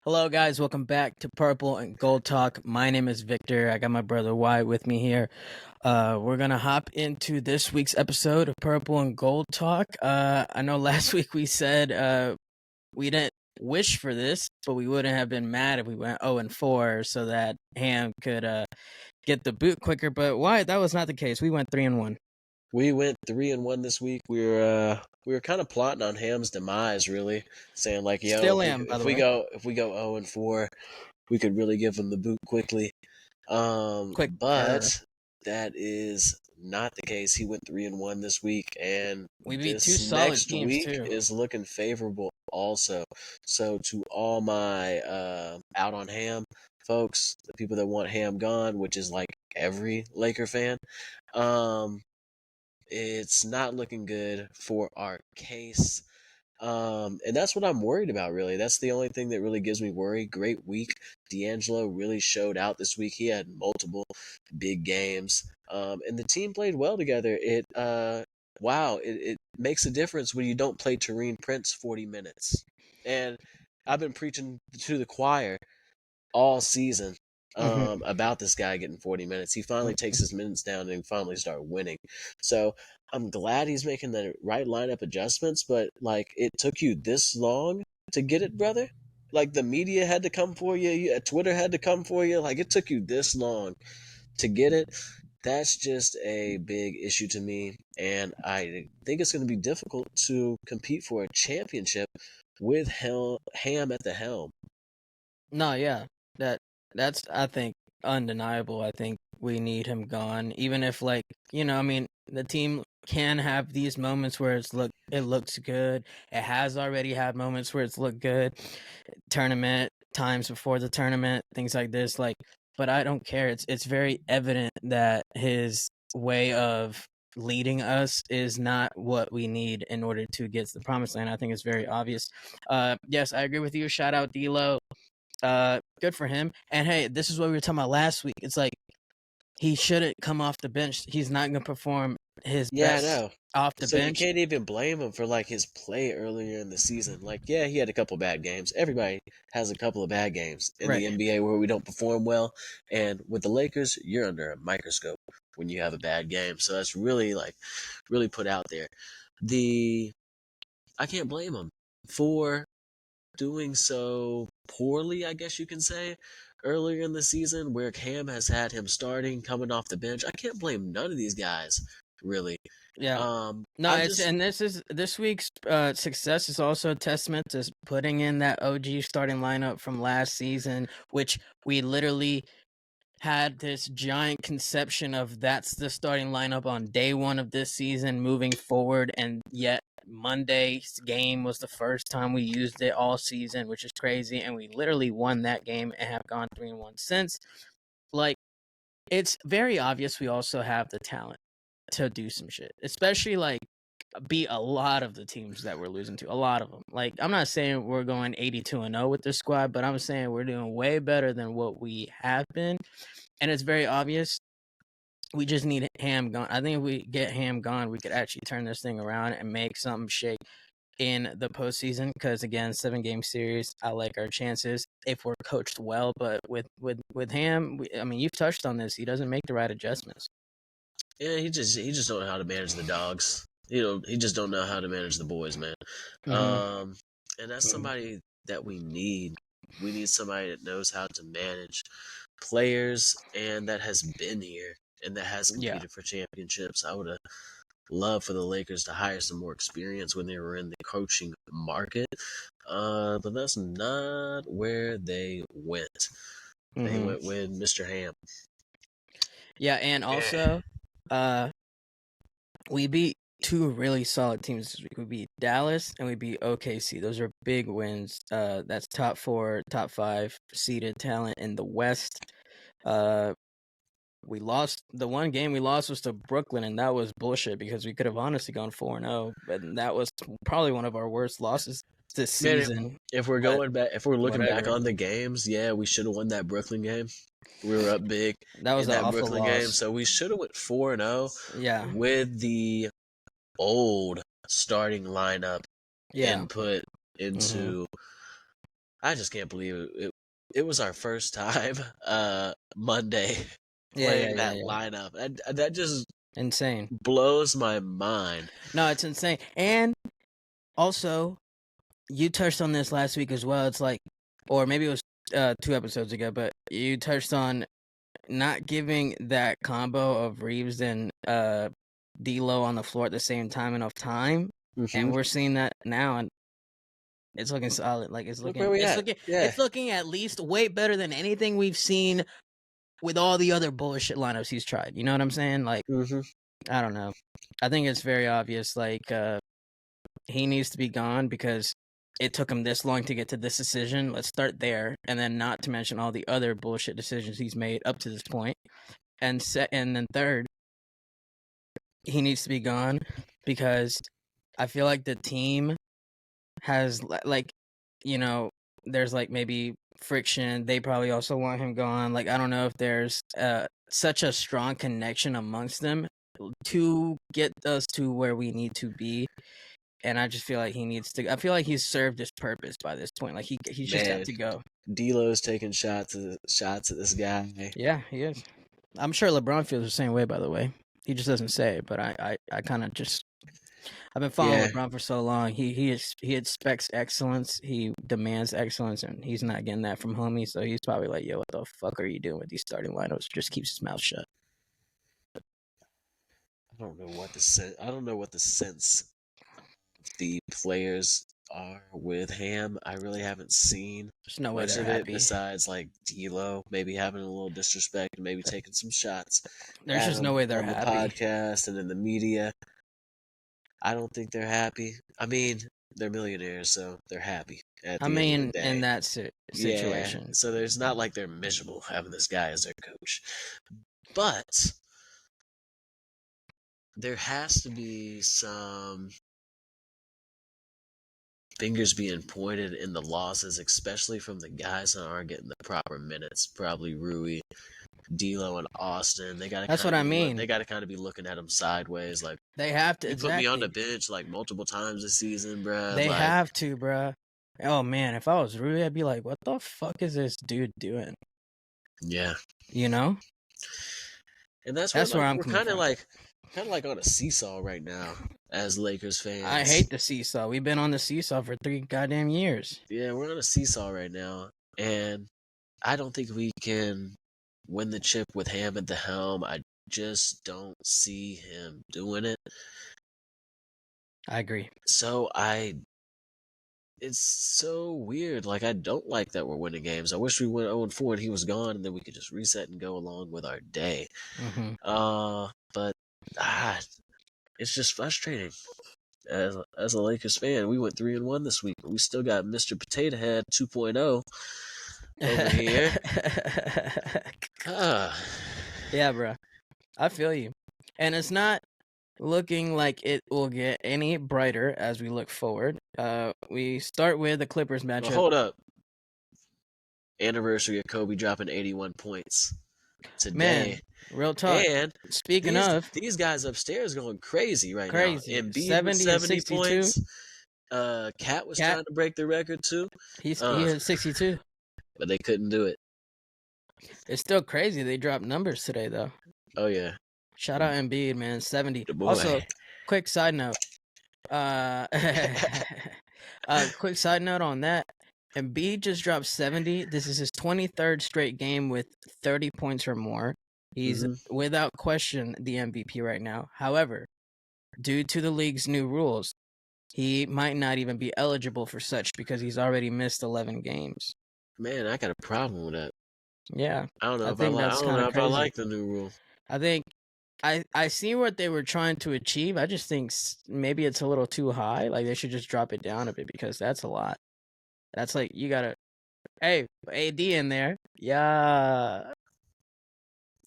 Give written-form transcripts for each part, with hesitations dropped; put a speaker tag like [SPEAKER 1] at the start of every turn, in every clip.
[SPEAKER 1] Hello, guys. Welcome back to Purple and Gold Talk. My name is Victor. I got my brother Wyatt with me here. We're gonna hop into this week's episode of Purple and Gold Talk. I know last week we said we didn't wish for this, but we wouldn't have been mad if we went 0-4, so that Ham could get the boot quicker. But Wyatt, that was not the case. We went 3-1.
[SPEAKER 2] We went 3-1 this week. We were kind of plotting on Ham's demise, really, saying like, yo,
[SPEAKER 1] Still am, by
[SPEAKER 2] if
[SPEAKER 1] the
[SPEAKER 2] we
[SPEAKER 1] way.
[SPEAKER 2] go 0-4, we could really give him the boot quickly.
[SPEAKER 1] Quicker.
[SPEAKER 2] But that is not the case. He went 3-1 this week, and
[SPEAKER 1] We beat two
[SPEAKER 2] this
[SPEAKER 1] solid
[SPEAKER 2] next
[SPEAKER 1] teams
[SPEAKER 2] week
[SPEAKER 1] too.
[SPEAKER 2] is looking favorable also. So to all my out on Ham folks, the people that want Ham gone, which is like every Laker fan, it's not looking good for our case. And that's what I'm worried about, really. That's the only thing that really gives me worry. Great week. D'Angelo really showed out this week. He had multiple big games. And the team played well together. It makes a difference when you don't play Taurean Prince 40 minutes. And I've been preaching to the choir all season about this guy getting 40 minutes. He finally takes his minutes down and finally start winning. So I'm glad he's making the right lineup adjustments, but like it took you this long to get it, brother. Like the media had to come for you, Twitter had to come for you. Like it took you this long to get it. That's just a big issue to me, and I think it's going to be difficult to compete for a championship with Ham at the helm.
[SPEAKER 1] No, yeah, that's I think undeniable. I think we need him gone, even if the team can have these moments where it looks good. It has already had moments where it's looked good, tournament times before the tournament, things like this. But I don't care. It's very evident that his way of leading us is not what we need in order to get to the promised land. I think it's very obvious. Yes, I agree with you. Shout out D'Lo. Good for him. And hey, this is what we were talking about last week. It's like he shouldn't come off the bench. He's not gonna perform his
[SPEAKER 2] Yeah, I
[SPEAKER 1] best
[SPEAKER 2] know.
[SPEAKER 1] off the
[SPEAKER 2] So you
[SPEAKER 1] bench.
[SPEAKER 2] can't even blame him for like his play earlier in the season. Like, yeah, he had a couple bad games. Everybody has a couple of bad games in
[SPEAKER 1] Right.
[SPEAKER 2] the NBA where we don't perform well. And with the Lakers, you're under a microscope when you have a bad game. So that's really put out there. I can't blame him for doing so poorly, I guess you can say, earlier in the season where Cam has had him starting, coming off the bench. I can't blame none of these guys, really.
[SPEAKER 1] Yeah. No,
[SPEAKER 2] I'm just
[SPEAKER 1] this week's success is also a testament to putting in that OG starting lineup from last season, which we literally had this giant conception of that's the starting lineup on day one of this season moving forward, and yet Monday's game was the first time we used it all season, which is crazy, and we literally won that game and have gone 3-1 since. Like, it's very obvious we also have the talent to do some shit, especially like beat a lot of the teams that we're losing to. A lot of them. Like, I'm not saying we're going 82-0 with this squad, but I'm saying we're doing way better than what we have been, and it's very obvious. We just need Ham gone. I think if we get Ham gone, we could actually turn this thing around and make something shake in the postseason. Because again, 7-game series, I like our chances if we're coached well. But with Ham, I mean, you've touched on this. He doesn't make the right adjustments.
[SPEAKER 2] yeah, he just don't know how to manage the dogs. He just don't know how to manage the boys, man. And that's somebody that we need. We need somebody that knows how to manage players and that has been here and that has competed for championships. I would have loved for the Lakers to hire some more experience when they were in the coaching market. But that's not where they went. They went with Mr. Ham.
[SPEAKER 1] Yeah, and also, we beat two really solid teams this week. We beat Dallas and we beat OKC. Those are big wins. That's top 4, top 5 seeded talent in the West. We lost the one game we lost was to Brooklyn, and that was bullshit because we could have honestly gone 4-0, but that was probably one of our worst losses this season.
[SPEAKER 2] If we're going back, if we're looking back
[SPEAKER 1] whatever.
[SPEAKER 2] on the games, yeah, we should have won that Brooklyn game. We were up big
[SPEAKER 1] That was
[SPEAKER 2] in
[SPEAKER 1] an
[SPEAKER 2] that
[SPEAKER 1] awful
[SPEAKER 2] Brooklyn
[SPEAKER 1] loss.
[SPEAKER 2] game, so we should have went 4-0
[SPEAKER 1] Yeah.
[SPEAKER 2] with the old starting lineup
[SPEAKER 1] Yeah.
[SPEAKER 2] input into. I just can't believe it was our first time Monday
[SPEAKER 1] Yeah.
[SPEAKER 2] playing that lineup. That just
[SPEAKER 1] Insane.
[SPEAKER 2] blows my mind.
[SPEAKER 1] No, it's insane. And also, you touched on this last week as well. It's like, or maybe it was 2 episodes ago, but you touched on not giving that combo of Reeves and D'Lo on the floor at the same time enough time, and we're seeing that now, and it's looking solid. Like
[SPEAKER 2] Look where we at.
[SPEAKER 1] it's looking at least way better than anything we've seen with all the other bullshit lineups he's tried. You know what I'm saying? Like, I don't know. I think it's very obvious. Like, he needs to be gone because it took him this long to get to this decision. Let's start there, and then not to mention all the other bullshit decisions he's made up to this point. And then third, he needs to be gone because I feel like the team has like, you know, there's like maybe friction. They probably also want him gone. Like, I don't know if there's such a strong connection amongst them to get us to where we need to be. And I just feel like he needs to. I feel like he's served his purpose by this point. Like he's just got to go.
[SPEAKER 2] D'Lo's taking shots at this guy.
[SPEAKER 1] Yeah, he is. I'm sure LeBron feels the same way. By the way, he just doesn't say it. But I kind of just. I've been following LeBron for so long. He expects excellence. He demands excellence, and he's not getting that from homie. So he's probably like, "Yo, what the fuck are you doing with these starting lineups?" Just keeps his mouth shut.
[SPEAKER 2] I don't know what the sense the players are with Ham. I really haven't seen much of it besides like D'Lo maybe having a little disrespect and maybe taking some shots.
[SPEAKER 1] There's just no way they're happy
[SPEAKER 2] on the podcast and in the media. I don't think they're happy. I mean, they're millionaires, so they're happy. At the end of the day.
[SPEAKER 1] In that situation.
[SPEAKER 2] Yeah, so there's not like they're miserable having this guy as their coach, but there has to be some fingers being pointed in the losses, especially from the guys that aren't getting the proper minutes. Probably Rui, D'Lo, and Austin. They got to.
[SPEAKER 1] That's what I mean.
[SPEAKER 2] They got to kind of be looking at them sideways, like
[SPEAKER 1] they have to.
[SPEAKER 2] You put me on the bench like multiple times this season, bro.
[SPEAKER 1] They have to, bro. Oh man, if I was Rui, I'd be like, "What the fuck is this dude doing?"
[SPEAKER 2] Yeah,
[SPEAKER 1] you know.
[SPEAKER 2] And that's where I'm kind of like on a seesaw right now as Lakers fans.
[SPEAKER 1] I hate the seesaw. We've been on the seesaw for 3 goddamn years.
[SPEAKER 2] Yeah, we're on a seesaw right now, and I don't think we can win the chip with Ham at the helm. I just don't see him doing it.
[SPEAKER 1] I agree.
[SPEAKER 2] So it's so weird. Like, I don't like that we're winning games. I wish we went 0-4 and he was gone, and then we could just reset and go along with our day. But it's just frustrating. As a Lakers fan, we went 3-1 this week, but we still got Mr. Potato Head 2.0 over here.
[SPEAKER 1] Yeah, bro. I feel you. And it's not looking like it will get any brighter as we look forward. We start with the Clippers matchup.
[SPEAKER 2] Well, hold up. Anniversary of Kobe dropping 81 points today.
[SPEAKER 1] Man, real talk. And speaking of,
[SPEAKER 2] these guys upstairs going crazy right now. Embiid
[SPEAKER 1] 70
[SPEAKER 2] points. Cat was trying to break the record too.
[SPEAKER 1] He had 62.
[SPEAKER 2] But they couldn't do it.
[SPEAKER 1] It's still crazy. They dropped numbers today though.
[SPEAKER 2] Oh yeah.
[SPEAKER 1] Shout out Embiid, man. 70. Also, quick side note. Quick side note on that. Embiid just dropped 70. This is his 23rd straight game with 30 points or more. He's without question the MVP right now. However, due to the league's new rules, he might not even be eligible for such because he's already missed 11 games.
[SPEAKER 2] Man, I got a problem with that.
[SPEAKER 1] Yeah.
[SPEAKER 2] I don't know if I like the new rule.
[SPEAKER 1] I think I see what they were trying to achieve. I just think maybe it's a little too high. Like, they should just drop it down a bit because that's a lot. That's like, you gotta, hey, AD in there. Yeah.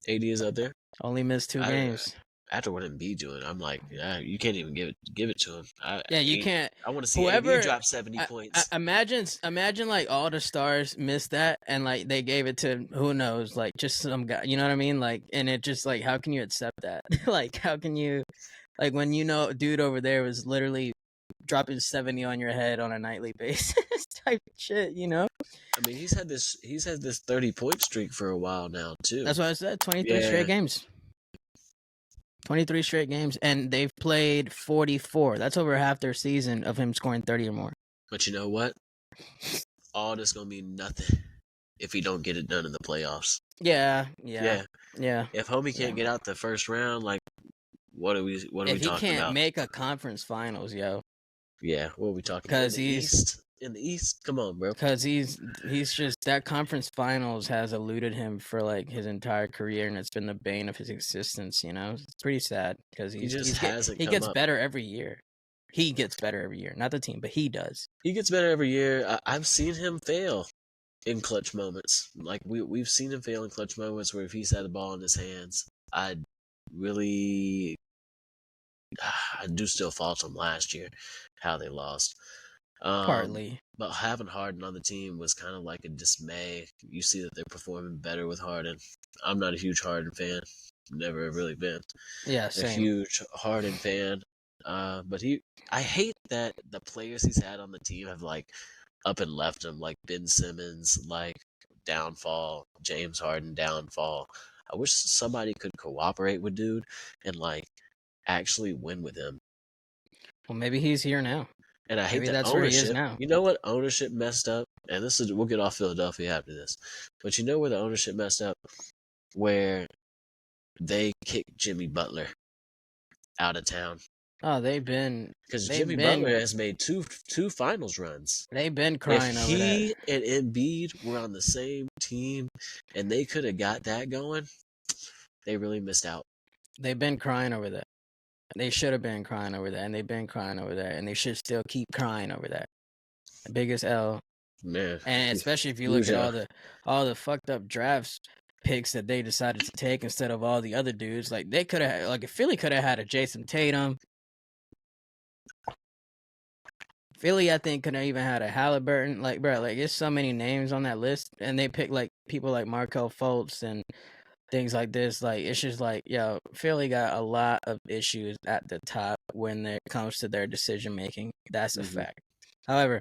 [SPEAKER 2] AD is up there.
[SPEAKER 1] Only missed 2 games.
[SPEAKER 2] After what Embiid doing, I'm like, yeah, you can't even give it to him.
[SPEAKER 1] You can't.
[SPEAKER 2] I want to see AD drop 70 points.
[SPEAKER 1] Imagine like all the stars missed that, and like they gave it to who knows, like just some guy. You know what I mean? Like, and it just like, how can you accept that? Like, how can you, like, when dude over there was literally dropping 70 on your head on a nightly basis type shit, you know?
[SPEAKER 2] I mean, he's had this 30-point streak for a while now too.
[SPEAKER 1] That's what I said. 23
[SPEAKER 2] Yeah.
[SPEAKER 1] straight games. 23 straight games, and they've played 44. That's over half their season of him scoring 30 or more.
[SPEAKER 2] But you know what? All this gonna mean nothing if he don't get it done in the playoffs.
[SPEAKER 1] Yeah.
[SPEAKER 2] If homie can't get out the first round, like, what are we
[SPEAKER 1] If
[SPEAKER 2] talking
[SPEAKER 1] he can't
[SPEAKER 2] about?
[SPEAKER 1] make a conference finals, yo,
[SPEAKER 2] Yeah, what are we talking about?
[SPEAKER 1] because he's
[SPEAKER 2] In the East, come on, bro.
[SPEAKER 1] because he's just that conference finals has eluded him for like his entire career, and it's been the bane of his existence. You know, it's pretty sad because
[SPEAKER 2] He just hasn't
[SPEAKER 1] he
[SPEAKER 2] come
[SPEAKER 1] gets
[SPEAKER 2] up.
[SPEAKER 1] better every year. He gets better every year, not the team, but he does.
[SPEAKER 2] He gets better every year. I've seen him fail in clutch moments. Like we've seen him fail in clutch moments where if he's had the ball in his hands, I do still fault him last year how they lost.
[SPEAKER 1] Partly.
[SPEAKER 2] But having Harden on the team was kind of like a dismay. You see that they're performing better with Harden. I'm not a huge Harden fan. Never really been a huge Harden fan. But I hate that the players he's had on the team have like up and left him, like Ben Simmons, like downfall, James Harden downfall. I wish somebody could cooperate with dude and like actually win with him.
[SPEAKER 1] Well, maybe he's here now.
[SPEAKER 2] And I hate
[SPEAKER 1] Maybe
[SPEAKER 2] that
[SPEAKER 1] that's
[SPEAKER 2] ownership.
[SPEAKER 1] where he is now.
[SPEAKER 2] You know what ownership messed up? And we'll get off Philadelphia after this. But you know where the ownership messed up? Where they kicked Jimmy Butler out of town.
[SPEAKER 1] Oh, because
[SPEAKER 2] Jimmy Butler has made two finals runs.
[SPEAKER 1] They've been crying over that.
[SPEAKER 2] If he and Embiid were on the same team and they could have got that going, they really missed out.
[SPEAKER 1] They've been crying over that. They should have been crying over that, and they've been crying over that, and they should still keep crying over that. The biggest L.
[SPEAKER 2] Man.
[SPEAKER 1] And especially if you look at all the fucked up drafts picks that they decided to take instead of all the other dudes. Like they could have, like if Philly could have had a Jason Tatum. Philly, I think, could have even had a Halliburton. Like, bro, like there's so many names on that list, and they pick like people like Markelle Fultz and things like this. Like, it's just like, yo, Philly got a lot of issues at the top when it comes to their decision making. That's a fact. However,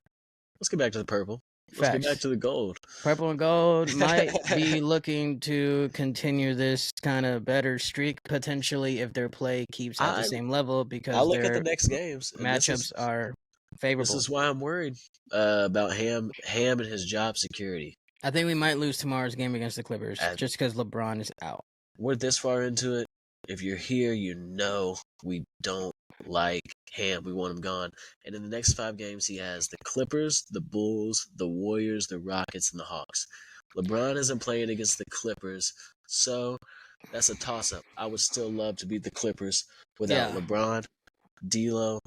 [SPEAKER 2] let's get back to the purple. Let's get back to the gold.
[SPEAKER 1] Purple and gold might be looking to continue this kind of better streak potentially if their play keeps at the same level because
[SPEAKER 2] I look at the next games.
[SPEAKER 1] Matchups are favorable.
[SPEAKER 2] This is why I'm worried about Ham and his job security.
[SPEAKER 1] I think we might lose tomorrow's game against the Clippers just because LeBron is out.
[SPEAKER 2] We're this far into it. If you're here, you know we don't like Ham. We want him gone. And in the next 5 games, he has the Clippers, the Bulls, the Warriors, the Rockets, and the Hawks. LeBron isn't playing against the Clippers, so that's a toss-up. I would still love to beat the Clippers without LeBron. D'Lo,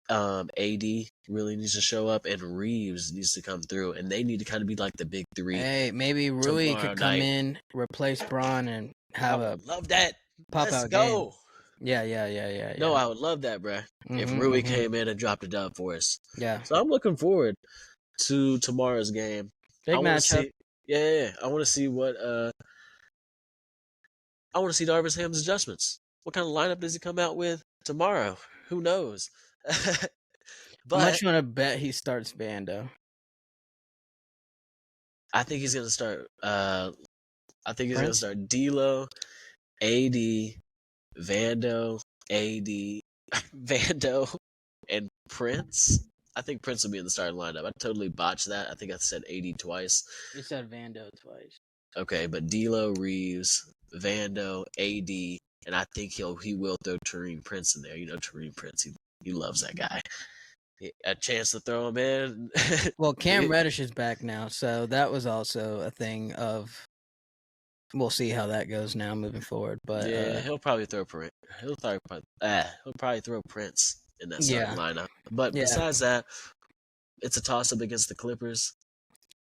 [SPEAKER 2] AD really needs to show up, and Reeves needs to come through, and they need to kind of be like the big 3.
[SPEAKER 1] Hey, maybe Rui could come in, replace Bron, and have
[SPEAKER 2] love that.
[SPEAKER 1] Pop
[SPEAKER 2] Let's
[SPEAKER 1] out
[SPEAKER 2] go.
[SPEAKER 1] Game. Yeah.
[SPEAKER 2] No, I would love that, bruh. If Rui came in and dropped a dub for us.
[SPEAKER 1] Yeah.
[SPEAKER 2] So I'm looking forward to tomorrow's game.
[SPEAKER 1] Big matchup.
[SPEAKER 2] I want to see I want to see Darvin Ham's adjustments. What kind of lineup does he come out with tomorrow? Who knows?
[SPEAKER 1] But how much you want to bet he starts Vando?
[SPEAKER 2] I think he's gonna start. Gonna start D'Lo, AD, Vando, and Prince. I think Prince will be in the starting lineup. I totally botched that. I think I said AD twice.
[SPEAKER 1] You said Vando twice.
[SPEAKER 2] Okay, but D'Lo, Reeves, Vando, AD, and I think he will throw Taurean Prince in there. You know Taurean Prince. He loves that guy. A chance to throw him in.
[SPEAKER 1] Well, Cam Reddish is back now, so that was also a thing of. We'll see how that goes now moving forward, but
[SPEAKER 2] yeah, he'll probably throw Prince. He'll probably throw Prince in that starting lineup. But besides that, it's a toss-up against the Clippers.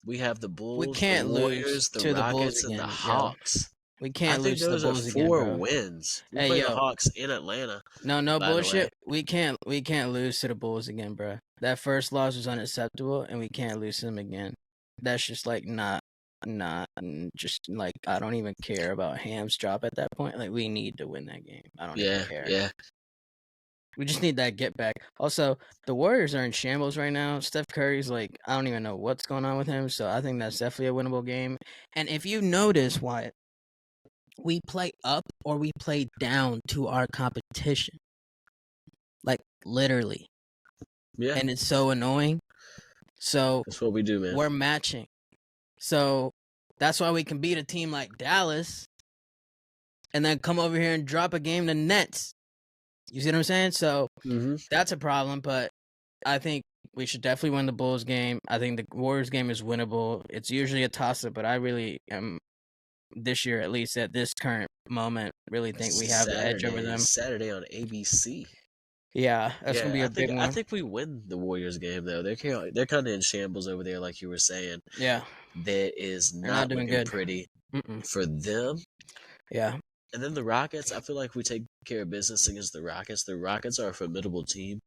[SPEAKER 2] We have the Bulls, the Warriors, the Rockets, and the Hawks.
[SPEAKER 1] We can't lose to the Bulls again.
[SPEAKER 2] I think those are 4 wins. We play the Hawks in Atlanta.
[SPEAKER 1] No bullshit. We can't lose to the Bulls again, bro. That first loss was unacceptable, and we can't lose to them again. That's just like not just like I don't even care about Ham's drop at that point. Like we need to win that game. I don't even care.
[SPEAKER 2] Yeah.
[SPEAKER 1] We just need that get back. Also, the Warriors are in shambles right now. Steph Curry's like, I don't even know what's going on with him. So I think that's definitely a winnable game. And if you notice, Wyatt, we play up or we play down to our competition. Like literally.
[SPEAKER 2] Yeah,
[SPEAKER 1] And it's so annoying. So
[SPEAKER 2] that's what we do, man.
[SPEAKER 1] we're matching. So that's why we can beat a team like Dallas and then come over here and drop a game to Nets. You see what I'm saying? So that's a problem, but I think we should definitely win the Bulls game. I think the Warriors game is winnable. It's usually a toss-up, but I really am, this year at least at this current moment, really think we have the edge over them.
[SPEAKER 2] Saturday on ABC.
[SPEAKER 1] Yeah, that's gonna be
[SPEAKER 2] Yeah,
[SPEAKER 1] a big
[SPEAKER 2] I
[SPEAKER 1] one.
[SPEAKER 2] think we win the Warriors game though. They're kind of in shambles over there, like you were saying.
[SPEAKER 1] Yeah,
[SPEAKER 2] That is
[SPEAKER 1] they're not
[SPEAKER 2] not
[SPEAKER 1] doing
[SPEAKER 2] looking
[SPEAKER 1] good.
[SPEAKER 2] pretty
[SPEAKER 1] Mm-mm.
[SPEAKER 2] for them.
[SPEAKER 1] Yeah,
[SPEAKER 2] And then the Rockets, I feel like we take care of business against the Rockets. The Rockets are a formidable team.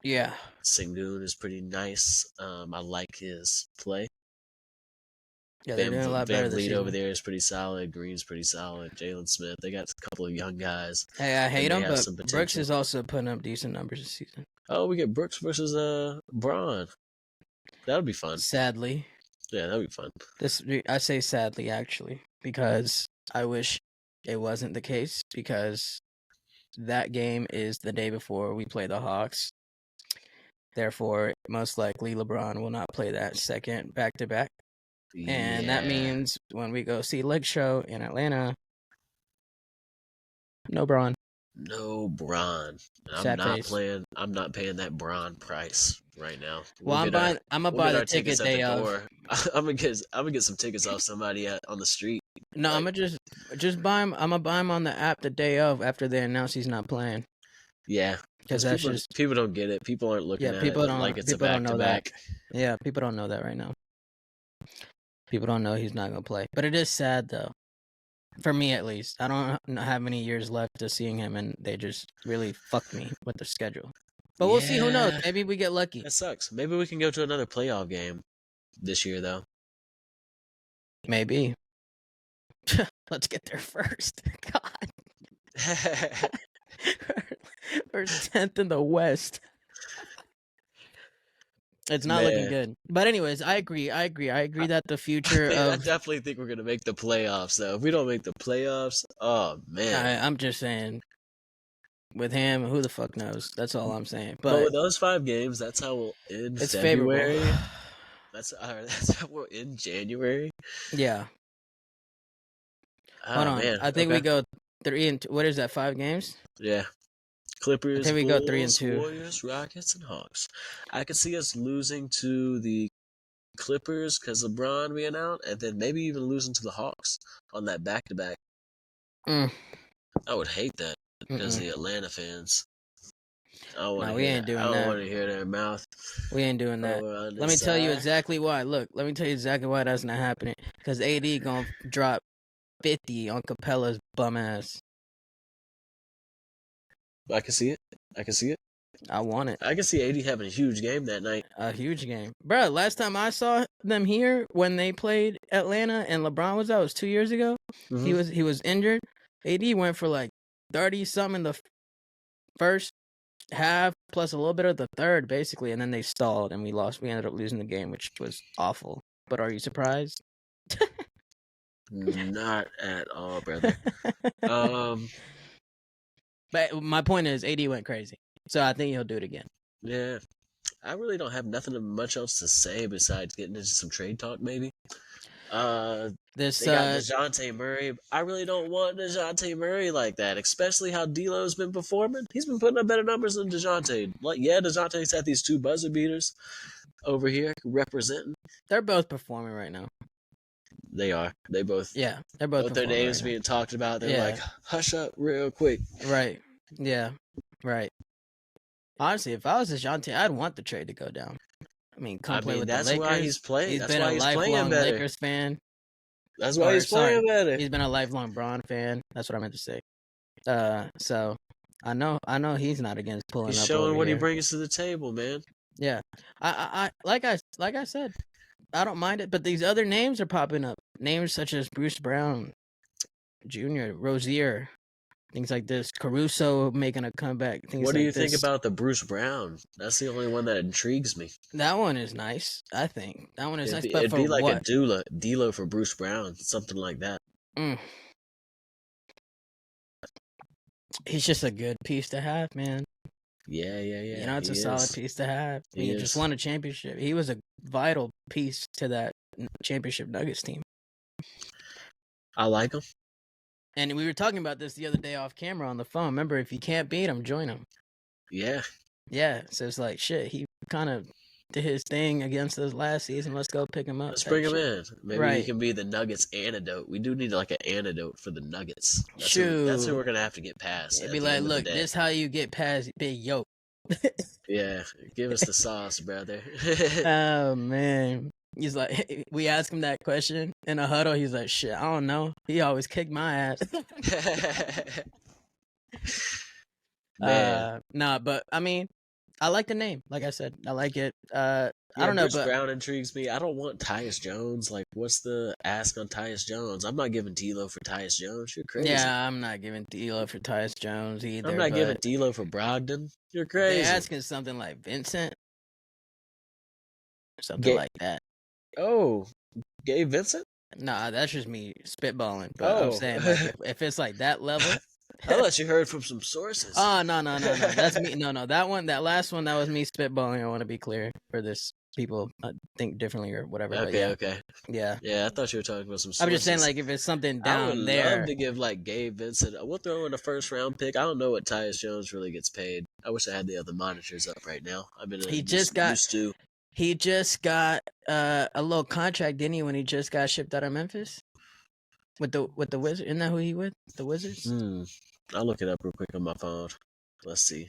[SPEAKER 1] yeah,
[SPEAKER 2] Sengun is pretty nice. I like his play.
[SPEAKER 1] yeah. They're doing a lot better
[SPEAKER 2] Van
[SPEAKER 1] this
[SPEAKER 2] Vliet over
[SPEAKER 1] season.
[SPEAKER 2] there is pretty solid. Green's pretty solid. Jalen Smith. They got a couple of young guys
[SPEAKER 1] Hey, I
[SPEAKER 2] that
[SPEAKER 1] hate
[SPEAKER 2] may
[SPEAKER 1] them,
[SPEAKER 2] have
[SPEAKER 1] but
[SPEAKER 2] some
[SPEAKER 1] Brooks
[SPEAKER 2] potential.
[SPEAKER 1] is also putting up decent numbers this season.
[SPEAKER 2] Oh, we get Brooks versus Braun. That'll be fun.
[SPEAKER 1] Sadly,
[SPEAKER 2] Yeah, that'll be fun.
[SPEAKER 1] I say sadly actually because I wish it wasn't the case because that game is the day before we play the Hawks. Therefore, most likely LeBron will not play that second back-to-back. And that means when we go see Leg Show in Atlanta, no Braun.
[SPEAKER 2] No Braun.
[SPEAKER 1] Sad face.
[SPEAKER 2] I'm not paying that Braun price right now.
[SPEAKER 1] Well, I'm gonna buy the ticket day of.
[SPEAKER 2] I'm gonna get some tickets off somebody on the street.
[SPEAKER 1] No, I'm gonna just buy him. I'm gonna buy him on the app the day of after they announce he's not playing.
[SPEAKER 2] Yeah,
[SPEAKER 1] because that's just
[SPEAKER 2] people don't get it. People aren't looking at
[SPEAKER 1] people
[SPEAKER 2] it
[SPEAKER 1] don't
[SPEAKER 2] like it's a
[SPEAKER 1] people don't
[SPEAKER 2] back to
[SPEAKER 1] know that.
[SPEAKER 2] back.
[SPEAKER 1] Yeah, people don't know that right now. People don't know he's not gonna play, but it is sad though. For me, at least, I don't have many years left of seeing him, and they just really fucked me with the schedule. But we'll see. Who knows? Maybe we get lucky.
[SPEAKER 2] That sucks. Maybe we can go to another playoff game this year, though.
[SPEAKER 1] Maybe. Let's get there first. God. We're 10th in the West. It's not looking good. But anyways, I agree. I agree that the future
[SPEAKER 2] I
[SPEAKER 1] of...
[SPEAKER 2] definitely think we're going to make the playoffs, though. If we don't make the playoffs, oh, man.
[SPEAKER 1] I'm just saying, with him, who the fuck knows? That's all I'm saying.
[SPEAKER 2] But with those 5 games, that's how we'll end February.
[SPEAKER 1] Favorable.
[SPEAKER 2] That's how we'll end January.
[SPEAKER 1] Yeah.
[SPEAKER 2] Oh,
[SPEAKER 1] Hold on.
[SPEAKER 2] man.
[SPEAKER 1] I think we go 3-2. What is that, 5 games?
[SPEAKER 2] Yeah. Clippers,
[SPEAKER 1] I think we
[SPEAKER 2] Bulls,
[SPEAKER 1] go 3-2.
[SPEAKER 2] Warriors, Rockets, and Hawks. I could see us losing to the Clippers because LeBron being out, and then maybe even losing to the Hawks on that back-to-back. I would hate that because the Atlanta fans.
[SPEAKER 1] We ain't doing that.
[SPEAKER 2] I don't want to hear their mouth.
[SPEAKER 1] We ain't doing that. Let me tell you exactly why. Look, let me tell you exactly why that's not happening. Because AD gonna drop 50 on Capella's bum ass.
[SPEAKER 2] I can see it.
[SPEAKER 1] I want it.
[SPEAKER 2] I can see AD having a huge game that night.
[SPEAKER 1] A huge game. Bro, last time I saw them here when they played Atlanta and LeBron was out, it was 2 years ago. Mm-hmm. He was injured. AD went for like 30-something in the first half, plus a little bit of the third, basically, and then they stalled and we lost. We ended up losing the game, which was awful. But are you surprised?
[SPEAKER 2] Not at all, brother.
[SPEAKER 1] But my point is, AD went crazy, so I think he'll do it again.
[SPEAKER 2] Yeah, I really don't have nothing much else to say besides getting into some trade talk, maybe. They got DeJounte Murray. I really don't want DeJounte Murray like that, especially how D'Lo's been performing. He's been putting up better numbers than DeJounte. Like, yeah, DeJounte's had these 2 buzzer beaters over here representing.
[SPEAKER 1] They're both performing right now.
[SPEAKER 2] They are. They both.
[SPEAKER 1] Yeah, they're both.
[SPEAKER 2] Their names being talked about. They're like, hush up real quick.
[SPEAKER 1] Right. Yeah. Right. Honestly, if I was DeJounte, I'd want the trade to go down. I mean, come play with the Lakers.
[SPEAKER 2] That's why he's playing.
[SPEAKER 1] He's been a lifelong Lakers fan.
[SPEAKER 2] That's why he's playing better.
[SPEAKER 1] He's been a lifelong Bron fan. That's what I meant to say. So I know he's not against pulling up.
[SPEAKER 2] He's showing what
[SPEAKER 1] he
[SPEAKER 2] brings to the table, man.
[SPEAKER 1] Yeah. I like I said, I don't mind it, but these other names are popping up. Names such as Bruce Brown Jr., Rozier, things like this. Caruso making a comeback, things
[SPEAKER 2] What do
[SPEAKER 1] like
[SPEAKER 2] you think
[SPEAKER 1] this.
[SPEAKER 2] about the Bruce Brown? That's the only one that intrigues me.
[SPEAKER 1] That one is nice, I think. That one is nice, but
[SPEAKER 2] It'd
[SPEAKER 1] for
[SPEAKER 2] be like a
[SPEAKER 1] what?
[SPEAKER 2] D'Lo for Bruce Brown, something like that.
[SPEAKER 1] Mm. He's just a good piece to have, man.
[SPEAKER 2] Yeah.
[SPEAKER 1] You know, it's
[SPEAKER 2] He
[SPEAKER 1] a solid
[SPEAKER 2] is.
[SPEAKER 1] piece to have.
[SPEAKER 2] He
[SPEAKER 1] He just
[SPEAKER 2] is.
[SPEAKER 1] won a championship. He was a vital piece to that championship Nuggets team.
[SPEAKER 2] I like him.
[SPEAKER 1] And we were talking about this the other day off camera on the phone. Remember, if you can't beat him, join him.
[SPEAKER 2] Yeah.
[SPEAKER 1] Yeah, so it's like, shit, he kind of did his thing against us last season. Let's go pick him up.
[SPEAKER 2] Let's
[SPEAKER 1] type
[SPEAKER 2] bring him
[SPEAKER 1] shit.
[SPEAKER 2] in. Maybe he
[SPEAKER 1] Right.
[SPEAKER 2] can be the Nuggets antidote. We do need like an antidote for the Nuggets. That's
[SPEAKER 1] Shoot.
[SPEAKER 2] who we're gonna have to get past
[SPEAKER 1] It'd
[SPEAKER 2] at
[SPEAKER 1] be
[SPEAKER 2] the
[SPEAKER 1] like,
[SPEAKER 2] end of the
[SPEAKER 1] look,
[SPEAKER 2] day.
[SPEAKER 1] this how you get past Big Yo.
[SPEAKER 2] Yeah, give us the sauce, brother.
[SPEAKER 1] Oh man. He's like, we asked him that question in a huddle. He's like, shit, I don't know. He always kicked my ass.
[SPEAKER 2] Man,
[SPEAKER 1] Nah, but I mean, I like the name. Like I said, I like it. I
[SPEAKER 2] yeah,
[SPEAKER 1] don't know,
[SPEAKER 2] Bruce
[SPEAKER 1] but
[SPEAKER 2] Brown intrigues me. I don't want Tyus Jones. Like, what's the ask on Tyus Jones? I'm not giving D'Lo for Tyus Jones. You're crazy.
[SPEAKER 1] yeah, I'm not giving D'Lo for Tyus Jones either.
[SPEAKER 2] I'm not giving
[SPEAKER 1] but
[SPEAKER 2] D'Lo for Brogdon. You're
[SPEAKER 1] they
[SPEAKER 2] crazy.
[SPEAKER 1] asking something like Vincent, or something
[SPEAKER 2] Ga-
[SPEAKER 1] like that.
[SPEAKER 2] oh, Gabe Vincent?
[SPEAKER 1] Nah, that's just me spitballing. But I'm
[SPEAKER 2] Oh,
[SPEAKER 1] saying, like, if it's like that level.
[SPEAKER 2] I thought you heard from some sources.
[SPEAKER 1] Oh no, that's me. No, that last one, that was me spitballing. I want to be clear for this. People think differently or whatever. But
[SPEAKER 2] Okay,
[SPEAKER 1] yeah,
[SPEAKER 2] okay.
[SPEAKER 1] yeah.
[SPEAKER 2] Yeah, I thought you were talking about some sources.
[SPEAKER 1] I'm just saying, like, if it's something
[SPEAKER 2] I would
[SPEAKER 1] down
[SPEAKER 2] love
[SPEAKER 1] there,
[SPEAKER 2] to give like Gabe Vincent. We'll throw in a first round pick. I don't know what Tyus Jones really gets paid. I wish I had the other monitors up right now. I've been
[SPEAKER 1] he just got
[SPEAKER 2] used to.
[SPEAKER 1] a little contract, didn't he? When he just got shipped out of Memphis with the Wizards. Isn't that who he with? The Wizards.
[SPEAKER 2] I'll look it up real quick on my phone. Let's see.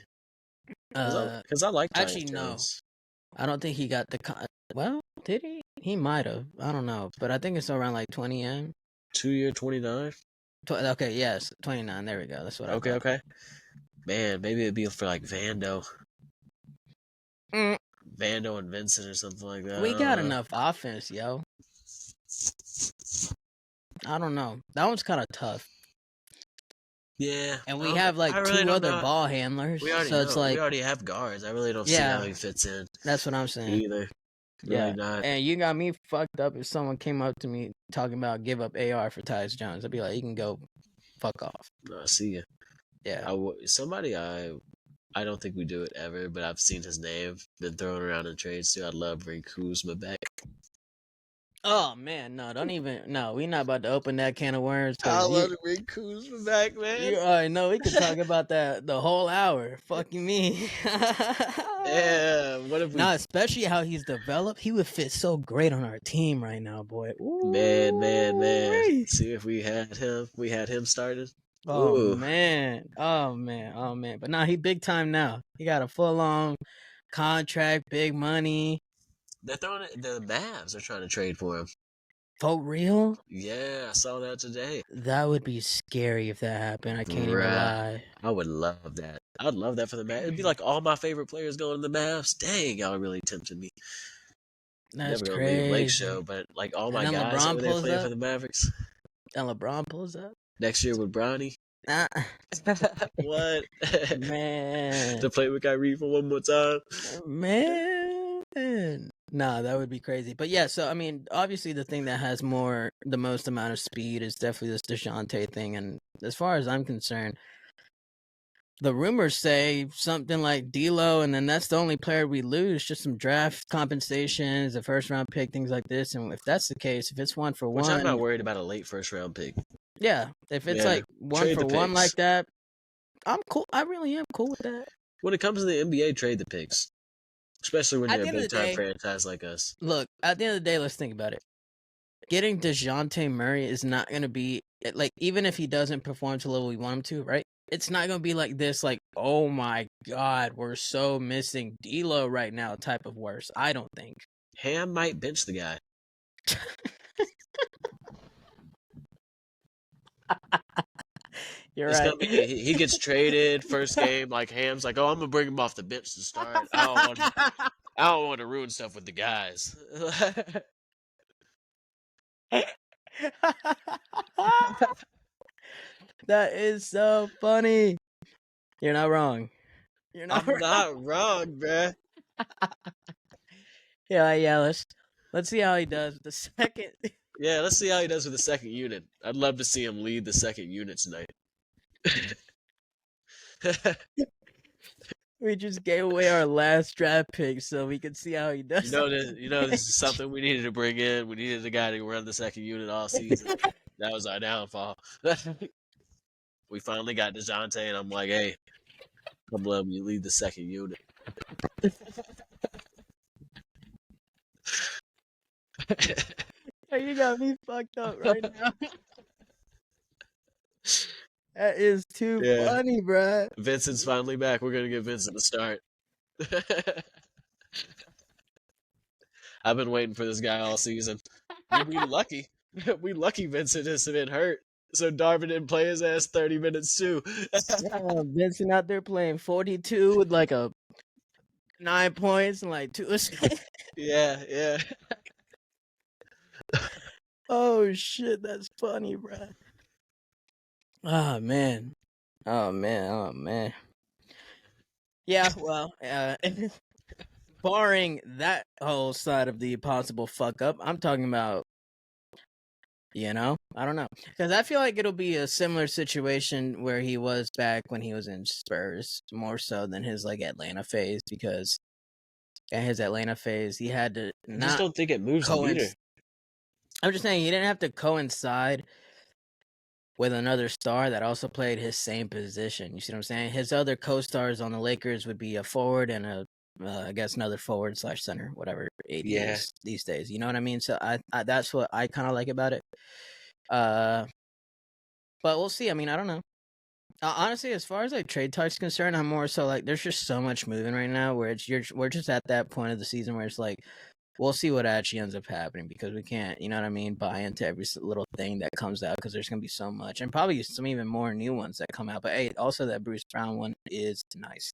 [SPEAKER 2] Because I like Tyus
[SPEAKER 1] actually
[SPEAKER 2] Jones.
[SPEAKER 1] no, I don't think he got the well, did he? He might have. I don't know, but I think it's around like 20 M.
[SPEAKER 2] 2 year, 29.
[SPEAKER 1] Okay, yes, 29. There we go. That's what I thought.
[SPEAKER 2] Okay. Man, maybe it'd be for like Vando. Vando and Vincent or something like that.
[SPEAKER 1] We got enough offense, yo. I don't know. That one's kind of tough.
[SPEAKER 2] Yeah,
[SPEAKER 1] and we have like two other ball handlers. It's like
[SPEAKER 2] we already have guards. I really don't see how he fits in.
[SPEAKER 1] That's what I'm saying.
[SPEAKER 2] Either. Really not.
[SPEAKER 1] And you got me fucked up if someone came up to me talking about give up AR for Tyus Jones. I'd be like, you can go fuck off.
[SPEAKER 2] No, I see you.
[SPEAKER 1] Yeah.
[SPEAKER 2] I don't think we do it ever, but I've seen his name been thrown around in trades too. I'd love to bring Kuzma back.
[SPEAKER 1] Oh man, no, don't even. No, we're not about to open that can of worms.
[SPEAKER 2] I love to bring Kuzma back, man.
[SPEAKER 1] You already know we can talk about that the whole hour. Fucking me.
[SPEAKER 2] Yeah, what if we?
[SPEAKER 1] Nah, especially how he's developed. He would fit so great on our team right now, boy. Ooh,
[SPEAKER 2] Man. See if we had him started.
[SPEAKER 1] Oh man. But nah, he big time now. He got a full on contract, big money.
[SPEAKER 2] They're throwing it. The Mavs are trying to trade for him.
[SPEAKER 1] For real?
[SPEAKER 2] Yeah, I saw that today.
[SPEAKER 1] That would be scary if that happened. I can't even lie.
[SPEAKER 2] I would love that. I'd love that for the Mavs. It'd be like all my favorite players going to the Mavs. Dang, y'all really tempted me.
[SPEAKER 1] That's
[SPEAKER 2] Never
[SPEAKER 1] crazy.
[SPEAKER 2] gonna leave Lake Show, but like all my guys over there playing for the Mavericks.
[SPEAKER 1] And LeBron pulls up
[SPEAKER 2] next year with Bronny. What?
[SPEAKER 1] Man.
[SPEAKER 2] To play with Kyrie for one more time.
[SPEAKER 1] Man. Nah, that would be crazy. But yeah, so I mean, obviously the thing that has the most amount of speed is definitely this DeJounte thing. And as far as I'm concerned, the rumors say something like D'Lo, and then that's the only player we lose, just some draft compensations, a first round pick, things like this. And if that's the case, if it's 1 for 1,
[SPEAKER 2] which I'm not worried about a late first round pick.
[SPEAKER 1] Yeah, if it's like 1 for 1 like that, I'm cool. I really am cool with that.
[SPEAKER 2] When it comes to the NBA, trade the picks, especially when you're a big time franchise like us.
[SPEAKER 1] Look, at the end of the day, let's think about it. Getting DeJounte Murray is not going to be like, even if he doesn't perform to the level we want him to, right? It's not going to be like this, like, oh my God, we're so missing D'Lo right now type of worse. I don't think.
[SPEAKER 2] Ham might bench the guy.
[SPEAKER 1] You're right.
[SPEAKER 2] He gets traded first game. Like Ham's like, oh, I'm gonna bring him off the bench to start. I don't want to ruin stuff with the guys.
[SPEAKER 1] That is so funny. You're not wrong. You're not
[SPEAKER 2] I'm
[SPEAKER 1] wrong.
[SPEAKER 2] not wrong, bruh.
[SPEAKER 1] Yeah. Let's see how he does with the second.
[SPEAKER 2] Yeah, let's see how he does with the second unit. I'd love to see him lead the second unit tonight.
[SPEAKER 1] We just gave away our last draft pick, so we can see how he does.
[SPEAKER 2] This is something we needed to bring in. We needed a guy to run the second unit all season. That was our downfall. We finally got DeJounte, and I'm like, hey, come let me lead the second unit.
[SPEAKER 1] You got me fucked up right now. That is too funny, bruh.
[SPEAKER 2] Vincent's finally back. We're gonna get Vincent to start. I've been waiting for this guy all season. We lucky. We lucky Vincent has been hurt. So Darvin didn't play his ass 30 minutes too.
[SPEAKER 1] Yeah, Vincent out there playing 42 with like a 9 points and like 2 assists.
[SPEAKER 2] Yeah.
[SPEAKER 1] Oh shit, that's funny, bruh. Oh man. Yeah, well, barring that whole side of the possible fuck up, I'm talking about, I don't know. Because I feel like it'll be a similar situation where he was back when he was in Spurs, more so than his like Atlanta phase, because at his Atlanta phase, he had to
[SPEAKER 2] I just don't think it moves the meter.
[SPEAKER 1] I'm just saying he didn't have to coincide with another star that also played his same position. You see what I'm saying? His other co-stars on the Lakers would be a forward and I guess another forward / center, whatever AD is these days. You know what I mean? So I that's what I kind of like about it. But we'll see. I mean, I don't know. Honestly, as far as like trade talk's concerned, I'm more so like there's just so much moving right now where we're just at that point of the season where it's like we'll see what actually ends up happening because we can't, you know what I mean, buy into every little thing that comes out because there's gonna be so much and probably some even more new ones that come out. But hey, also that Bruce Brown one is nice.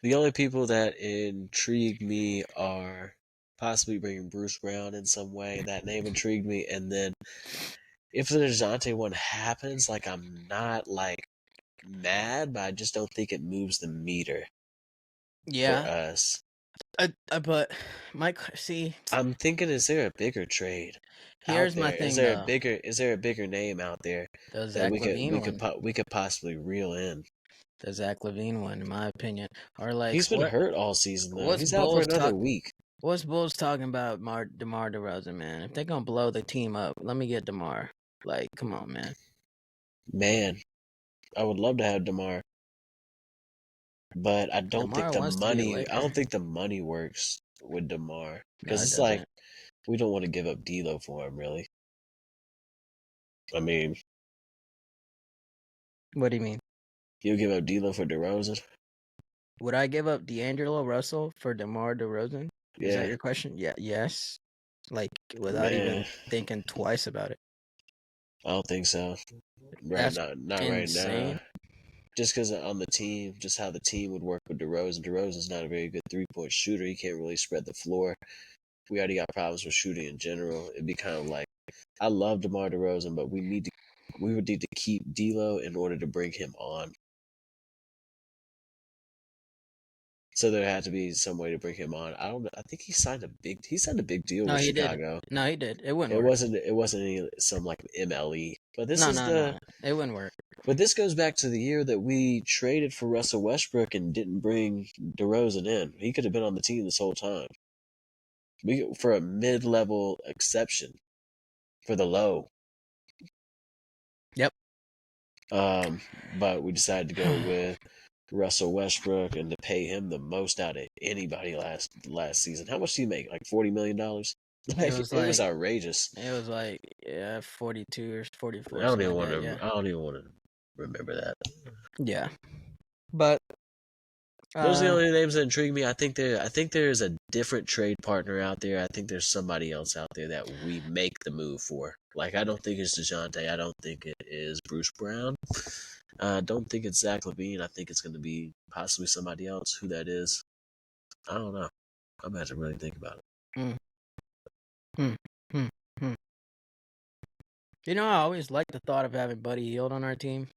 [SPEAKER 2] The only people that intrigue me are possibly bringing Bruce Brown in some way. That name intrigued me, and then if the DeJounte one happens, like I'm not like mad, but I just don't think it moves the meter.
[SPEAKER 1] Yeah.
[SPEAKER 2] For us.
[SPEAKER 1] But Mike, see,
[SPEAKER 2] I'm thinking, is there a bigger trade?
[SPEAKER 1] Here's
[SPEAKER 2] out there?
[SPEAKER 1] my thing,
[SPEAKER 2] is there
[SPEAKER 1] though.
[SPEAKER 2] is there a bigger name out there
[SPEAKER 1] The
[SPEAKER 2] that
[SPEAKER 1] Zach
[SPEAKER 2] we
[SPEAKER 1] LaVine one.
[SPEAKER 2] could possibly reel in?
[SPEAKER 1] The Zach LaVine one, in my opinion, or like
[SPEAKER 2] he's been hurt all season though.
[SPEAKER 1] what's
[SPEAKER 2] He's out for
[SPEAKER 1] Bulls
[SPEAKER 2] another week.
[SPEAKER 1] What's Bulls talking about DeMar DeRozan, man? If they're gonna blow the team up, let me get DeMar. Like, come on, man.
[SPEAKER 2] Man, I would love to have DeMar, but I don't
[SPEAKER 1] DeMar
[SPEAKER 2] think the
[SPEAKER 1] wants to be a
[SPEAKER 2] money.
[SPEAKER 1] Laker.
[SPEAKER 2] I don't think the money works with DeMar because
[SPEAKER 1] No, it
[SPEAKER 2] it's
[SPEAKER 1] doesn't.
[SPEAKER 2] like we don't want to give up D'Lo for him, really. I mean,
[SPEAKER 1] what do you mean?
[SPEAKER 2] you'll give up D'Lo for DeRozan?
[SPEAKER 1] Would I give up D'Angelo Russell for DeMar DeRozan?
[SPEAKER 2] Yeah.
[SPEAKER 1] Is that your question? Yeah. Yes. Like without even thinking twice about it.
[SPEAKER 2] I don't think so. Right now, not
[SPEAKER 1] insane.
[SPEAKER 2] right now. Just because on the team, just how the team would work with DeRozan. DeRozan's not a very good three-point shooter. He can't really spread the floor. We already got problems with shooting in general. It'd be kind of like, I love DeMar DeRozan, but we would need to keep D'Lo in order to bring him on. So there had to be some way to bring him on. I don't know. I think he signed a big deal with Chicago.
[SPEAKER 1] No, he did. It wouldn't.
[SPEAKER 2] It wasn't any some like MLE. But this
[SPEAKER 1] no. It wouldn't work.
[SPEAKER 2] But this goes back to the year that we traded for Russell Westbrook and didn't bring DeRozan in. He could have been on the team this whole time. For a mid-level exception for the low.
[SPEAKER 1] Yep.
[SPEAKER 2] But we decided to go with Russell Westbrook and to pay him the most out of anybody last season. How much did he make? Like $40 million? It was outrageous.
[SPEAKER 1] It was like 42 or 44.
[SPEAKER 2] I don't even want to remember that.
[SPEAKER 1] Yeah, but
[SPEAKER 2] those are the only names that intrigue me. I think there's a different trade partner out there. I think there's somebody else out there that we make the move for. Like, I don't think it's DeJounte. I don't think it is Bruce Brown. I don't think it's Zach LaVine. I think it's going to be possibly somebody else. Who that is, I don't know. I'm going to have to really think about it.
[SPEAKER 1] You know, I always liked the thought of having Buddy Hield on our team.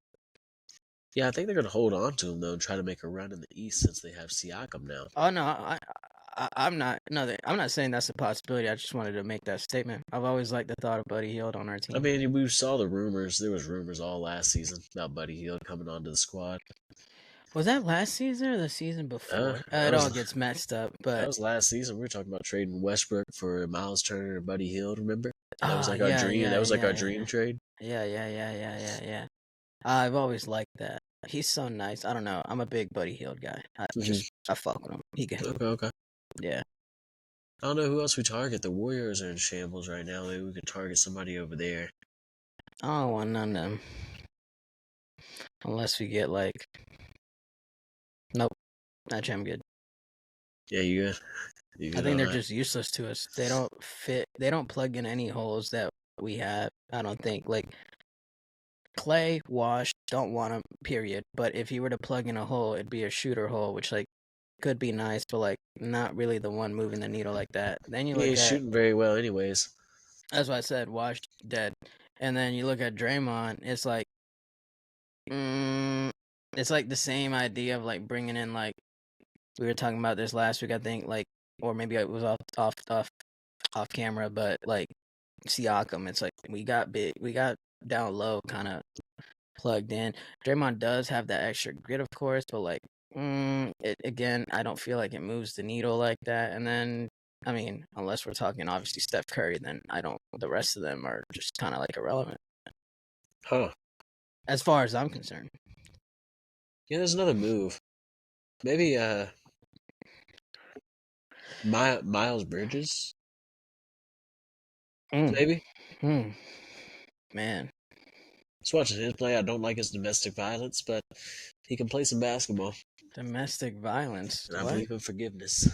[SPEAKER 2] Yeah, I think they're going to hold on to him though and try to make a run in the East since they have Siakam now.
[SPEAKER 1] Oh no, I'm not. No, I'm not saying that's a possibility. I just wanted to make that statement. I've always liked the thought of Buddy Hield on our
[SPEAKER 2] I
[SPEAKER 1] team.
[SPEAKER 2] mean, we saw the rumors. There was rumors all last season about Buddy Hield coming onto the squad.
[SPEAKER 1] Was that last season or the season before? It all gets messed up,
[SPEAKER 2] that
[SPEAKER 1] but
[SPEAKER 2] was last season. We were talking about trading Westbrook for Miles Turner and Buddy Hield. Remember? That was
[SPEAKER 1] oh
[SPEAKER 2] like our
[SPEAKER 1] yeah,
[SPEAKER 2] dream.
[SPEAKER 1] yeah,
[SPEAKER 2] That was like
[SPEAKER 1] yeah,
[SPEAKER 2] our
[SPEAKER 1] yeah,
[SPEAKER 2] dream trade.
[SPEAKER 1] yeah. I've always liked that. He's so nice. I don't know. I'm a big Buddy Hield guy. I fuck with him. He can hoop.
[SPEAKER 2] Okay.
[SPEAKER 1] Yeah.
[SPEAKER 2] I don't know who else we target. The Warriors are in shambles right now. Maybe we could target somebody over there.
[SPEAKER 1] I don't want none of them. Unless we get like. Nope. Actually, I'm good.
[SPEAKER 2] Yeah, you good? You good
[SPEAKER 1] I think
[SPEAKER 2] on
[SPEAKER 1] they're
[SPEAKER 2] that?
[SPEAKER 1] just useless to us. They don't fit. They don't plug in any holes that we have. I don't think. Like Clay, Wash, don't want him. Period. But if you were to plug in a hole, it'd be a shooter hole, which like could be nice, but like not really the one moving the needle like that. Then you
[SPEAKER 2] He
[SPEAKER 1] look
[SPEAKER 2] ain't
[SPEAKER 1] at.
[SPEAKER 2] shooting very well, anyways.
[SPEAKER 1] That's what I said. Wash dead. And then you look at Draymond. It's like. It's like the same idea of like bringing in like we were talking about this last week. I think like or maybe it was off camera, but like Siakam, it's like we got down low kind of plugged in. Draymond does have that extra grit, of course, but like again, I don't feel like it moves the needle like that. And then I mean, unless we're talking obviously Steph Curry, then I don't. The rest of them are just kind of like irrelevant,
[SPEAKER 2] Huh.
[SPEAKER 1] as far as I'm concerned.
[SPEAKER 2] Yeah, there's another move. Maybe Miles Bridges.
[SPEAKER 1] Mm.
[SPEAKER 2] Maybe.
[SPEAKER 1] Man,
[SPEAKER 2] Just watching his play, I don't like his domestic violence, but he can play some basketball,
[SPEAKER 1] domestic violence.
[SPEAKER 2] and I
[SPEAKER 1] What?
[SPEAKER 2] believe in forgiveness.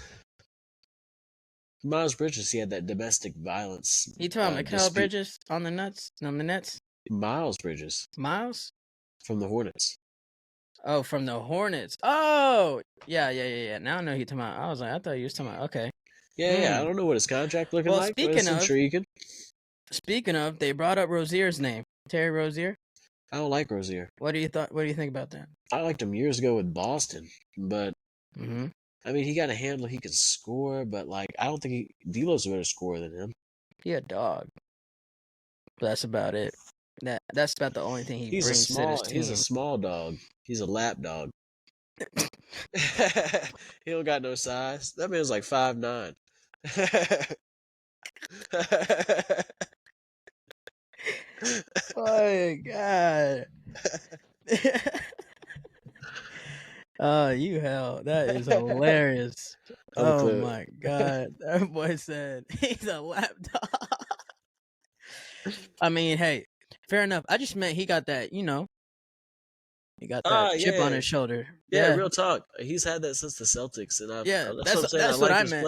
[SPEAKER 2] Miles Bridges, he had that domestic violence
[SPEAKER 1] You talking Mikal
[SPEAKER 2] dispute.
[SPEAKER 1] Bridges on the Nets?
[SPEAKER 2] Miles Bridges
[SPEAKER 1] Miles?
[SPEAKER 2] from the Hornets.
[SPEAKER 1] Oh, from the Hornets. Oh, yeah. Now I know who you're talking about. I was like, I thought you was talking about. Okay.
[SPEAKER 2] Yeah. I don't know what his contract looking
[SPEAKER 1] Well,
[SPEAKER 2] like, but it's intriguing.
[SPEAKER 1] speaking of, they brought up Rozier's name, Terry Rozier.
[SPEAKER 2] I don't like Rozier.
[SPEAKER 1] What do you think about that?
[SPEAKER 2] I liked him years ago with Boston, but
[SPEAKER 1] Mm-hmm.
[SPEAKER 2] I mean, he got a handle. He can score, but like, I don't think D'Lo's a better scorer than him.
[SPEAKER 1] He a dog. But that's about it. That's about the only thing he
[SPEAKER 2] He's
[SPEAKER 1] brings to this team.
[SPEAKER 2] He's a small dog. He's a lap dog. He don't got no size. That man's like 5'9".
[SPEAKER 1] Oh my god. Oh, you hell. That is hilarious. Oh my god. That boy said he's a lapdog. I mean, hey, fair enough. I just meant he got that, he got that chip on his shoulder.
[SPEAKER 2] Yeah,
[SPEAKER 1] Yeah.
[SPEAKER 2] real talk. He's had that since the Celtics, and
[SPEAKER 1] Yeah,
[SPEAKER 2] that's what I'm saying. I
[SPEAKER 1] that's what
[SPEAKER 2] like
[SPEAKER 1] I
[SPEAKER 2] his
[SPEAKER 1] meant.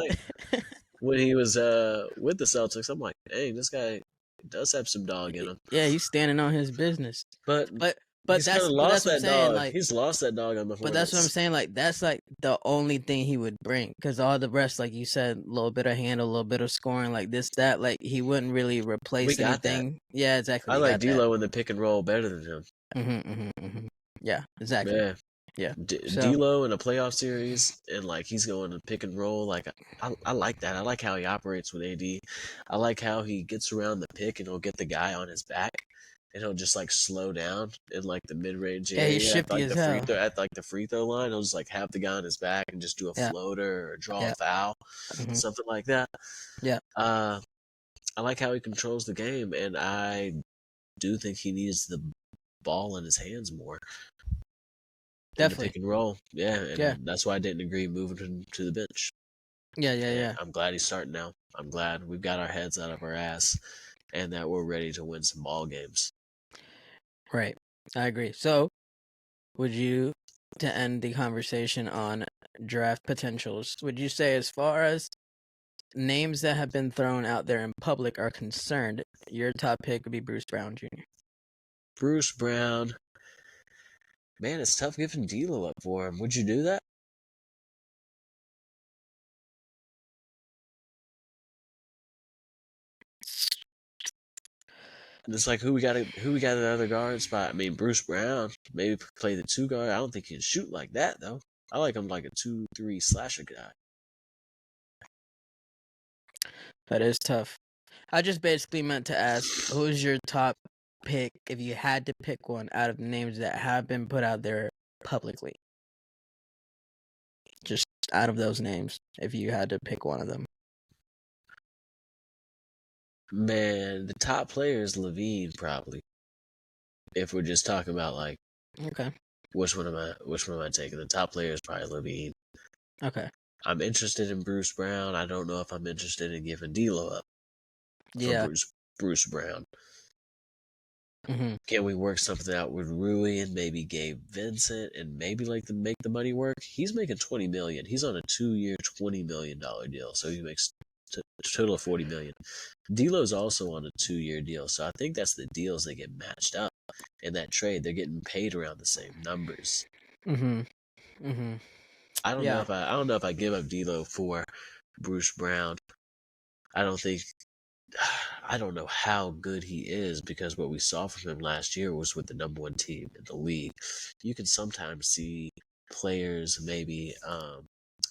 [SPEAKER 2] play. When he was with the Celtics, I'm like, dang, this guy does have some dog in him.
[SPEAKER 1] Yeah, he's standing on his business.
[SPEAKER 2] But
[SPEAKER 1] He's kind of lost that
[SPEAKER 2] dog.
[SPEAKER 1] Like,
[SPEAKER 2] he's lost that dog on the Hornets.
[SPEAKER 1] But that's what I'm saying. Like, that's like the only thing he would bring, because all the rest, like you said, a little bit of handle, a little bit of scoring, like this, that. Like he wouldn't really replace anything. That. Yeah, exactly.
[SPEAKER 2] I like D'Lo in the pick and roll better than him.
[SPEAKER 1] Yeah, exactly. Yeah.
[SPEAKER 2] D'Lo in a playoff series, and like he's going to pick and roll. Like I like that. I like how he operates with AD. I like how he gets around the pick and he'll get the guy on his back, and he'll just like slow down in like the mid range area.
[SPEAKER 1] Yeah, he's shifty as hell.
[SPEAKER 2] At like the free throw line, he'll just like have the guy on his back and just do a floater or draw a foul, something like that.
[SPEAKER 1] Yeah.
[SPEAKER 2] I like how he controls the game, and I do think he needs the ball in his hands more.
[SPEAKER 1] Definitely.
[SPEAKER 2] Pick and roll. Yeah, and that's why I didn't agree moving him to the bench.
[SPEAKER 1] Yeah.
[SPEAKER 2] I'm glad he's starting now. I'm glad we've got our heads out of our ass and that we're ready to win some ball games.
[SPEAKER 1] Right. I agree. So, would you, to end the conversation on draft potentials, would you say as far as names that have been thrown out there in public are concerned, your top pick would be Bruce Brown Jr.?
[SPEAKER 2] Bruce Brown. Man, it's tough giving D'Lo up for him. Would you do that? And it's like who we got in the other guard spot. I mean, Bruce Brown maybe play the two guard. I don't think he can shoot like that though. I like him like a 2-3 slasher guy.
[SPEAKER 1] That is tough. I just basically meant to ask, who's your top pick if you had to pick one out of the names that have been put out there publicly? Just out of those names, if you had to pick one of them.
[SPEAKER 2] Man, the top player is Levine probably. If we're just talking about like,
[SPEAKER 1] Okay.
[SPEAKER 2] which one am I taking? The top player is probably Levine.
[SPEAKER 1] Okay.
[SPEAKER 2] I'm interested in Bruce Brown. I don't know if I'm interested in giving D'Lo up for
[SPEAKER 1] Yeah.
[SPEAKER 2] Bruce Brown.
[SPEAKER 1] Mm-hmm.
[SPEAKER 2] Can we work something out with Rui and maybe Gabe Vincent and maybe like to make the money work? He's making $20 million. He's on a 2-year, $20 million deal, so he makes a total of $40 million. D'Lo's also on a 2-year deal, so I think that's the deals that get matched up in that trade. They're getting paid around the same numbers.
[SPEAKER 1] Mm-hmm. Mm-hmm.
[SPEAKER 2] I don't
[SPEAKER 1] Yeah.
[SPEAKER 2] know if I give up D'Lo for Bruce Brown. I don't think I don't know how good he is because what we saw from him last year was with the number one team in the league. You can sometimes see players maybe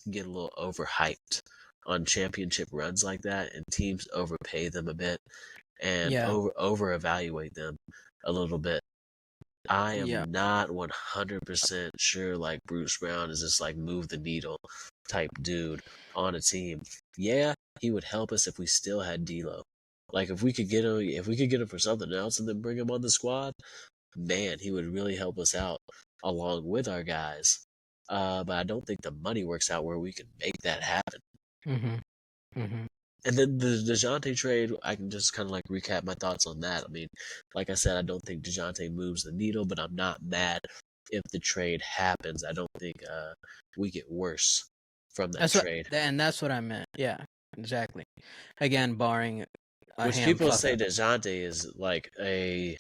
[SPEAKER 2] get a little overhyped on championship runs like that, and teams overpay them a bit and
[SPEAKER 1] Yeah.
[SPEAKER 2] over evaluate them a little bit. I
[SPEAKER 1] Yeah.
[SPEAKER 2] am not 100% sure like Bruce Brown is just like move the needle type dude on a team. Yeah, he would help us if we still had D'Lo. Like if we could get him for something else and then bring him on the squad, man, he would really help us out along with our guys. But I don't think the money works out where we can make that happen.
[SPEAKER 1] Mm-hmm. Mm-hmm.
[SPEAKER 2] And then the DeJounte trade, I can just kind of like recap my thoughts on that. I mean, like I said, I don't think DeJounte moves the needle, but I'm not mad if the trade happens. I don't think we get worse from that trade.
[SPEAKER 1] That's what I meant. Yeah. Exactly. Again, barring a
[SPEAKER 2] Which
[SPEAKER 1] ham
[SPEAKER 2] people
[SPEAKER 1] fuck
[SPEAKER 2] say
[SPEAKER 1] up.
[SPEAKER 2] DeJounte is like a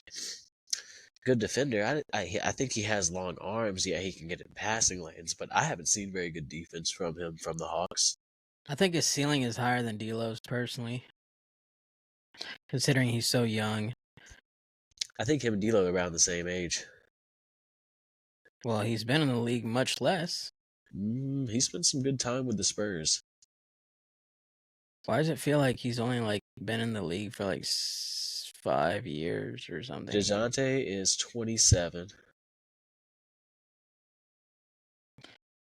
[SPEAKER 2] good defender. I think he has long arms. Yeah, he can get in passing lanes, but I haven't seen very good defense from him from the Hawks.
[SPEAKER 1] I think his ceiling is higher than D'Lo's personally, considering he's so young.
[SPEAKER 2] I think him and D'Lo are around the same age.
[SPEAKER 1] Well, he's been in the league much less.
[SPEAKER 2] He spent some good time with the Spurs.
[SPEAKER 1] Why does it feel like he's only like been in the league for like 5 years or something?
[SPEAKER 2] DeJounte is 27.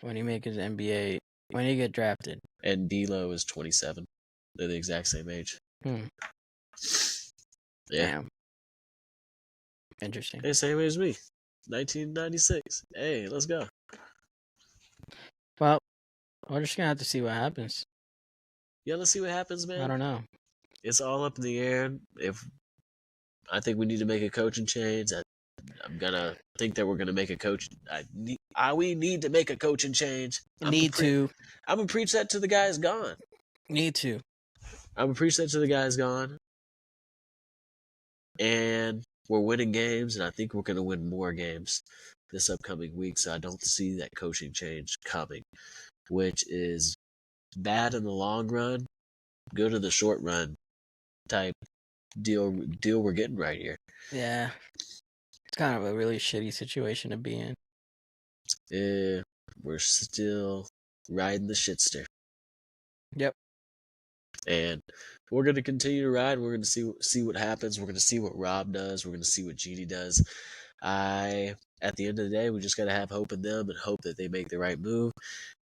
[SPEAKER 1] When he make his NBA, when he get drafted.
[SPEAKER 2] And D'Lo is 27. They're the exact same age.
[SPEAKER 1] Yeah. Damn. Interesting.
[SPEAKER 2] Hey, same age as me. 1996. Hey, let's go.
[SPEAKER 1] Well, we're just gonna have to see what happens.
[SPEAKER 2] Yeah, let's see what happens, man.
[SPEAKER 1] I don't know.
[SPEAKER 2] It's all up in the air. If I think we need to make a coaching change, I'm gonna think that we're gonna make a coach. We need to make a coaching change. I'm gonna preach that to the guys gone.
[SPEAKER 1] Need to.
[SPEAKER 2] I'm gonna preach that to the guys gone. And we're winning games, and I think we're gonna win more games this upcoming week. So I don't see that coaching change coming, which is bad in the long run, good in the short run type deal we're getting right here.
[SPEAKER 1] Yeah. It's kind of a really shitty situation to be in.
[SPEAKER 2] Yeah, we're still riding the shitster.
[SPEAKER 1] Yep.
[SPEAKER 2] And we're going to continue to ride. We're going to see what happens. We're going to see what Rob does. We're going to see what Genie does. At the end of the day, we just got to have hope in them and hope that they make the right move.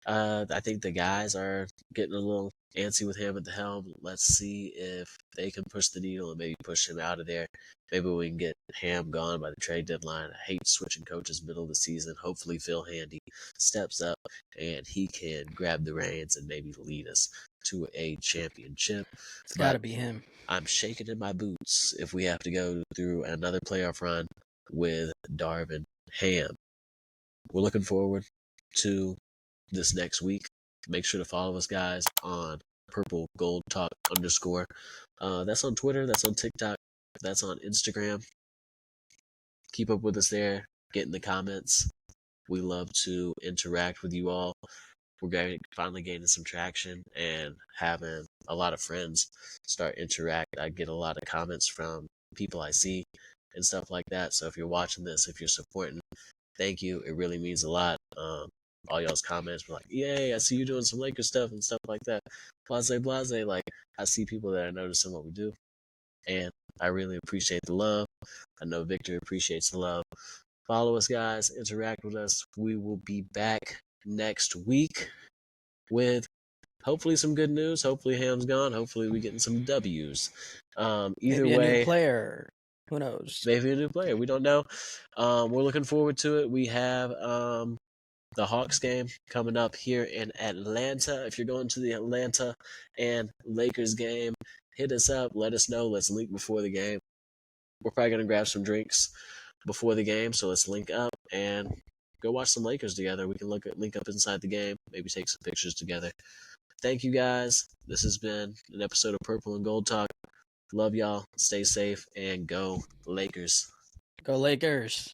[SPEAKER 2] I think the guys are getting a little antsy with him at the helm. Let's see if they can push the needle and maybe push him out of there. Maybe we can get Ham gone by the trade deadline. I hate switching coaches middle of the season. Hopefully Phil Handy steps up and he can grab the reins and maybe lead us to a championship.
[SPEAKER 1] It's got to be him.
[SPEAKER 2] I'm shaking in my boots if we have to go through another playoff run with Darvin Ham. We're looking forward to this next week. Make sure to follow us, guys, on Purple Gold Talk _. That's on Twitter. That's on TikTok. That's on Instagram. Keep up with us there. Get in the comments. We love to interact with you all. We're finally gaining some traction and having a lot of friends start interact. I get a lot of comments from people I see and stuff like that. So if you're watching this, if you're supporting, thank you. It really means a lot. All y'all's comments were like, "Yay, I see you doing some Lakers stuff and stuff like that." Blase, blase. Like, I see people that are noticing what we do, and I really appreciate the love. I know Victor appreciates the love. Follow us, guys. Interact with us. We will be back next week with hopefully some good news. Hopefully Ham's gone. Hopefully we getting some W's. Either
[SPEAKER 1] Maybe a new
[SPEAKER 2] way,
[SPEAKER 1] player. Who knows?
[SPEAKER 2] maybe a new player. We don't know. We're looking forward to it. We have the Hawks game coming up here in Atlanta. If you're going to the Atlanta and Lakers game, hit us up. Let us know. Let's link before the game. We're probably going to grab some drinks before the game, so let's link up and go watch some Lakers together. We can link up inside the game, maybe take some pictures together. Thank you, guys. This has been an episode of Purple and Gold Talk. Love y'all. Stay safe and go Lakers.
[SPEAKER 1] Go Lakers.